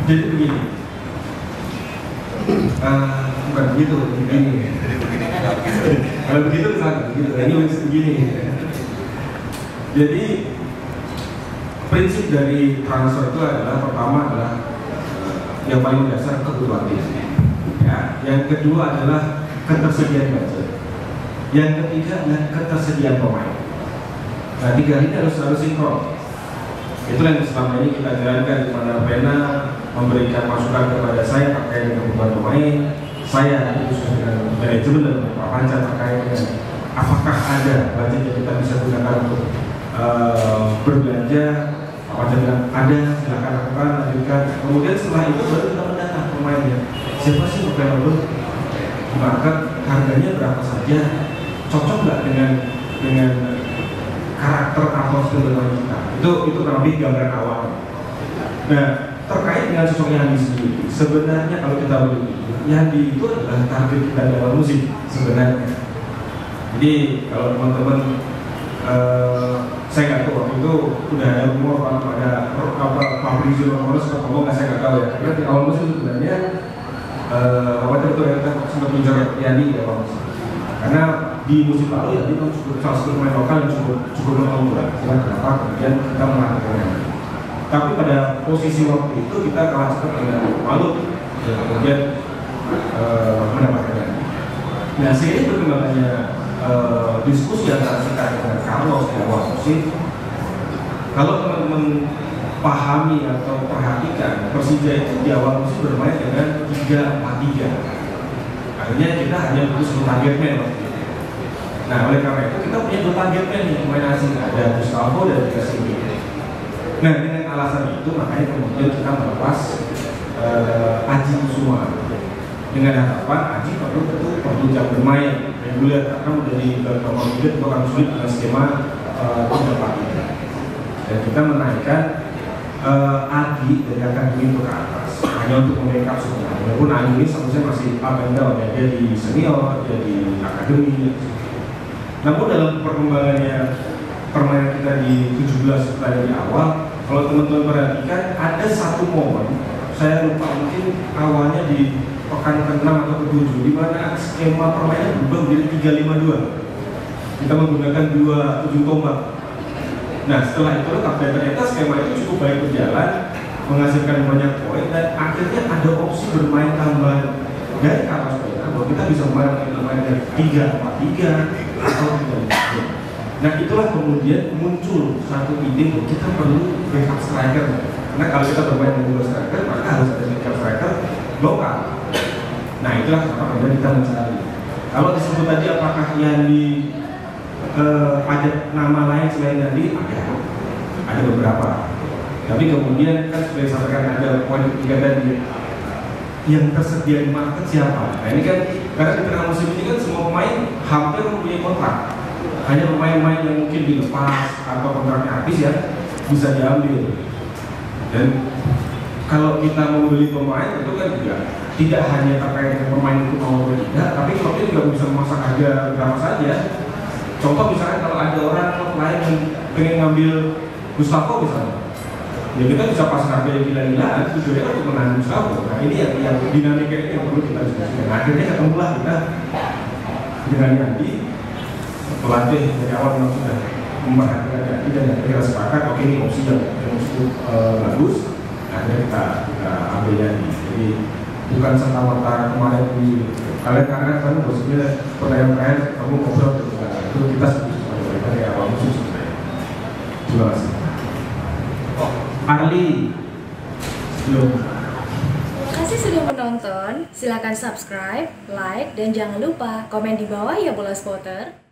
Jadi begini, bukan begitu, begini. Jadi begini, Kalau begitu misalnya begitu, ini begini. Jadi prinsip dari transfer itu adalah pertama adalah yang paling dasar kebutuhan tim. Ya, yang kedua adalah ketersediaan budget. Yang ketiga adalah ketersediaan pemain. Nah, tiga ini harus sinkron. Itulah yang selama ini kita jalankan, di mana Pena memberikan masukan kepada saya terkait dengan kebutuhan pemain, saya khusus dengan manajemen dan Pak Panca terkait dengan apakah ada budget yang kita bisa gunakan untuk berbelanja. Pak Panca bilang ada, silakan lakukan, lanjutkan. Kemudian setelah itu baru kita mendata pemainnya. Siapa sih available? Maka harganya berapa saja? Cocok nggak dengan karakter atau skill bermain kita? Itu kurang lebih gambaran awal. Nah, terkait dengan sosok Yandi sendiri, sebenarnya kalau kita begitu, Yandi itu adalah target kita dalam musik sebenarnya. Jadi kalau teman-teman saya nggak tahu waktu itu udah ada rumor pada Fabrizio Romano sempat ngomong, saya nggak tahu ya. Karena di awal musik sebenarnya waktu itu kita sempat bicara Yandi di awal musik. Karena di musim lalu ya dia salah satu pemain lokal yang cukup berkembang. Kenapa kemudian kita melakukannya? Tapi pada posisi waktu itu kita kalah cepat dengan Malut, kemudian mendapatkannya. Nah, seiring berkembangannya diskusi antara kita dengan Carlos di awal musim, kalau teman-teman pahami atau perhatikan, Persija itu di awal musim bermain dengan 3-4-3. Akhirnya kita hanya butuh 10 target man. Nah, oleh karena itu kita punya 2 target man yang pemain asing, ada Gustavo dan juga Singgi. Nah, dengan alasan itu makanya kemudian kita melepas Aji Kusuma dengan harapan Aji perlu jam bermain reguler, karena menjadi nomor 3 itu akan sulit dengan skema 3-4-3. Dan kita menaikkan Adi dari akademi ke atas hanya untuk membackup semua. Walaupun Adi ini seharusnya masih up and down, ya, dia di senior, dia di akademi. Namun dalam perkembangannya permainan kita di 17 dari awal, kalau teman-teman perhatikan ada satu momen, saya lupa mungkin awalnya di pekan ke-6 atau ke-7, di mana skema permainan berubah menjadi 3-5-2. Kita menggunakan 2 ujung tombak. Nah, setelah itu ternyata skema itu cukup baik berjalan, menghasilkan banyak poin, dan akhirnya ada opsi bermain tambahan dari Carlos Pena bahwa kita bisa bermain dari 3-4-3 atau 3-5-2. Nah, itulah kemudian muncul satu ide bahwa kita perlu backup striker. Karena kalau kita bermain dengan 2 striker, maka harus ada backup striker lokal. Nah, itulah kenapa kemudian kita mencari. Kalau disebut tadi apakah Yandi ada nama lain selain Yandi? Ada beberapa. Tapi kemudian kan seperti sampaikan ada poin ketiga tadi, yang tersedia di market siapa? Nah, ini kan karena di tengah musim ini kan semua pemain hampir mempunyai kontrak. Hanya pemain-pemain yang mungkin dilepas atau kontraknya habis ya bisa diambil. Dan kalau kita membeli pemain itu kan juga tidak hanya terkait dengan pemain itu mau atau tidak, tapi kalau kita juga bisa memasang harga berapa saja. Contoh misalnya kalau ada orang lain yang pengen ngambil Gustavo misalnya, ya kita bisa pasang harga yang gila-gilaan tujuannya untuk menahan Gustavo. Nah, ini yang dinamika ini yang perlu kita diskusikan. Nah, akhirnya ketemulah kita dengan Yandi, pelatih dari awal memang sudah memperhatikan Yandi, dan kita sepakat oke, ini opsi yang cukup bagus. Akhirnya kita ambil Yandi. Jadi bukan serta-merta kemarin di kalian, karena kan maksudnya pertanyaan terakhir kamu ngobrol itu kita setuju dari awal musim sebenarnya. Terima kasih. Arli, belum. Terima kasih sudah menonton. Silakan subscribe, like, dan jangan lupa komen di bawah ya, Bola Spotter.